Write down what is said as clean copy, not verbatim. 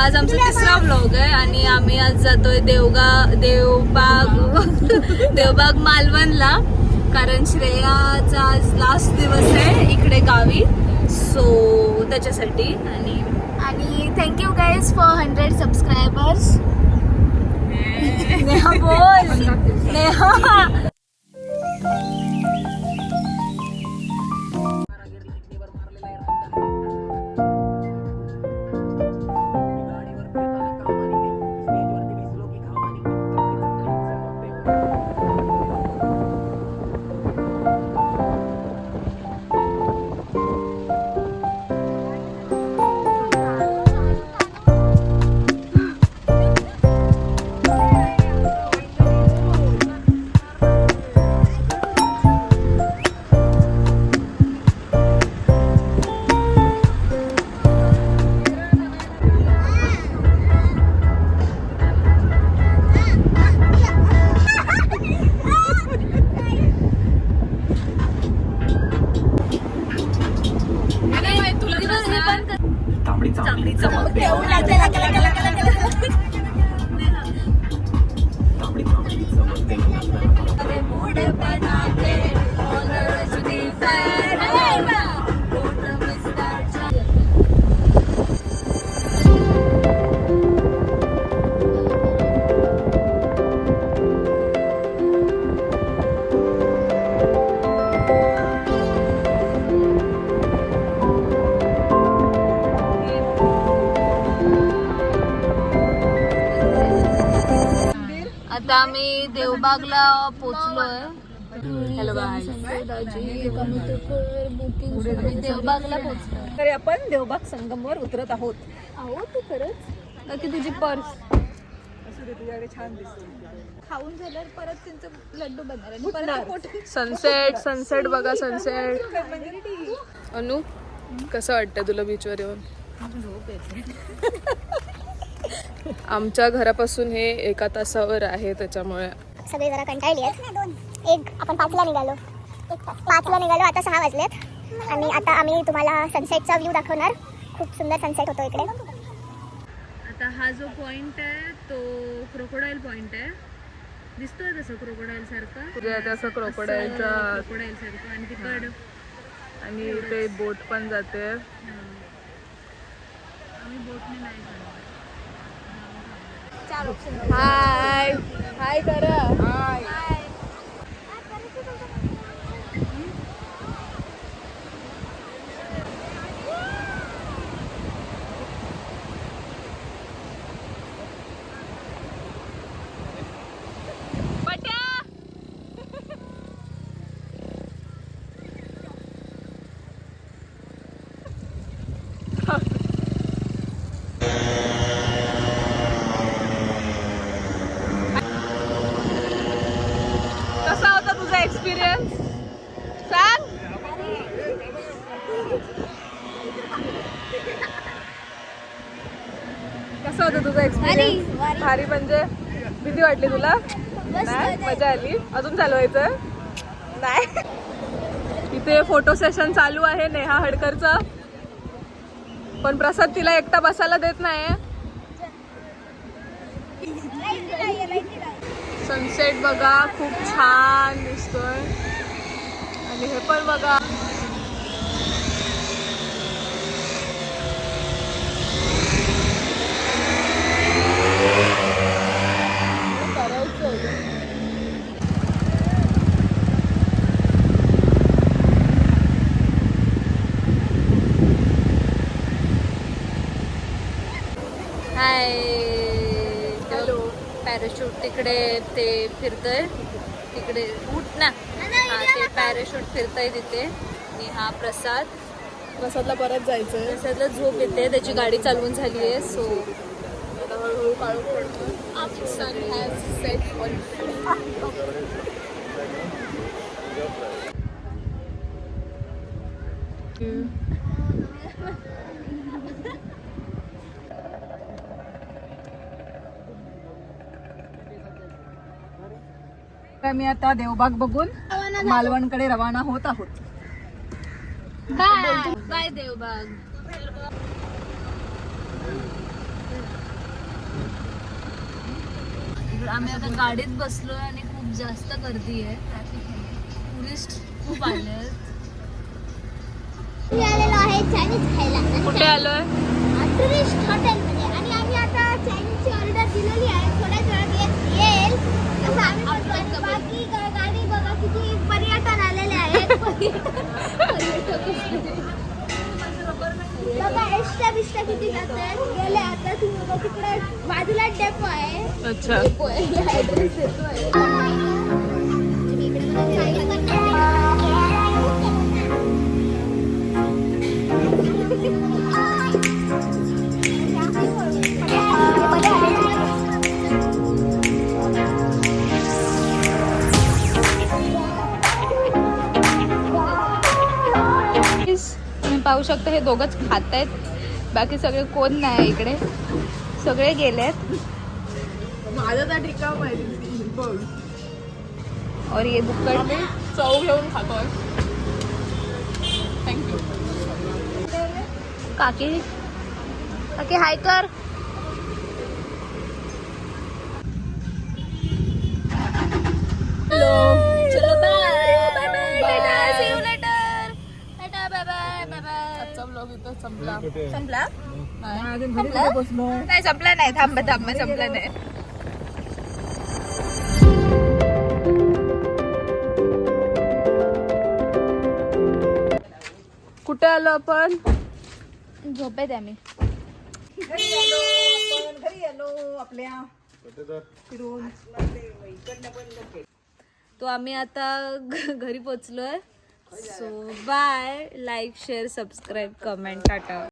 आज आमचा तिसरा व्लॉग आहे आणि आम्ही आज जातोय देवबाग मालवणला, कारण श्रेयाचा आज लास्ट दिवस आहे इकडे गावी, सो त्याच्यासाठी. आणि thank you guys for 100 subscribers. Neha बोल, नेहा. आता आम्ही देवबागला पोचलोय. हॅलो देवबागला पोचलो. तरी आपण देवबाग संगमवर उतरत आहोत. तू खरंच नक्की तुझी पर्स तुझ्याकडे छान दिसते. खाऊन झाल्यावर परत त्यांचं लड्डू बनणार. सनसेट बघा, सनसेट. अनु, कसं वाटतं तुला बीचवर येऊन? आमच्या घरापासून हे 1 तासावर आहे, त्याच्यामुळे सगळे जरा कंटाळली आहेत. आपण 5ला निघालो, आता 6 वाजलेत आणि आता आम्ही तुम्हाला सनसेटचा व्ह्यू दाखवणार. खूप सुंदर सनसेट होतो इकडे. आता हा जो पॉइंट आहे तो क्रोकोडाईल पॉइंट आहे. दिसतोय तसं क्रोकोडाईल सारखं, तसं क्रोकोडाईलचा क्रोकोडाईल सारखं. आणि तिकड आणि ते बोट पण जाते. आम्ही बोटने नाही जाणार. हाय हाय करा. हाय. कसा होता तुझा एक्सपिरियन्स सांग. कसा होता तुझा एक्सपिरियन्स? भारी. म्हणजे भीती वाटली तुला? नाही, मजा आली. अजून चालवायचं नाही. इथे फोटो सेशन चालू आहे नेहा हडकरचं, पण प्रसाद तिला एकटा बसायला देत नाही. सनसेट बघा, खूप छान दिसतोय. आणि हे पण बघा, हाय. पॅराशूट तिकडे ते फिरतंय, तिकडे उठ ना. हा, ते पॅराशूट फिरतंय तिथे. आणि हा प्रसादला परत जायचंय. प्रसादला झोप येते, त्याची गाडी चालवून झाली आहे. सो आता हळूहळू काळू पडतो. Sun has set. आम्ही आता देवबाग बघून मालवणकडे रवाना होत आहोत. Bye bye Devbag. आम्ही आता गाडीत बसलोय आणि खूप जास्त गर्दी आहे. टुरिस्ट खूप आले आहेत. मी आलेलो आहे चायनीज खायला कुठे आलोय? टुरिस्ट हॉटेलमध्ये आणि आम्ही आता चायनीजची ऑर्डर दिलेली आहे. थोड्याच वेळात येईल असं आम्ही म्हणतो. आणि बाकी गाडी बघा किती पर्यटन आलेले आहेत. बघा एसट्या बिस्ट्या किती जातात. गेले आता तुम्ही बघा तिकडे बाजूला डेपो आहे. अच्छा. डेपो आहे ऍड्रेस देतो आहे. तुम्ही पाहू शकता हे दोघंच खात आहेत. बाकी सगळे कोण नाही इकडे. सगळे गेलेत. माझा तर टिकाव पाहिजे बघ. और ये बुक्कड आम्ही चव घेऊन खातोय. थँक्यू. काकी काकी हाय कर. हॅलो. चलो bye bye. See you later. Tata bye bye bye bye. आजचा ब्लॉग इथं संपला. संपला? नाही नाही संपला नाही. थांबा संपला नाही. कुठे आलो आपण? झोपेत आम्ही. घरी आलो आपल्या फिरून. तो आम्ही आता घरी पोचलोय. So bye. Like share subscribe comment Tata.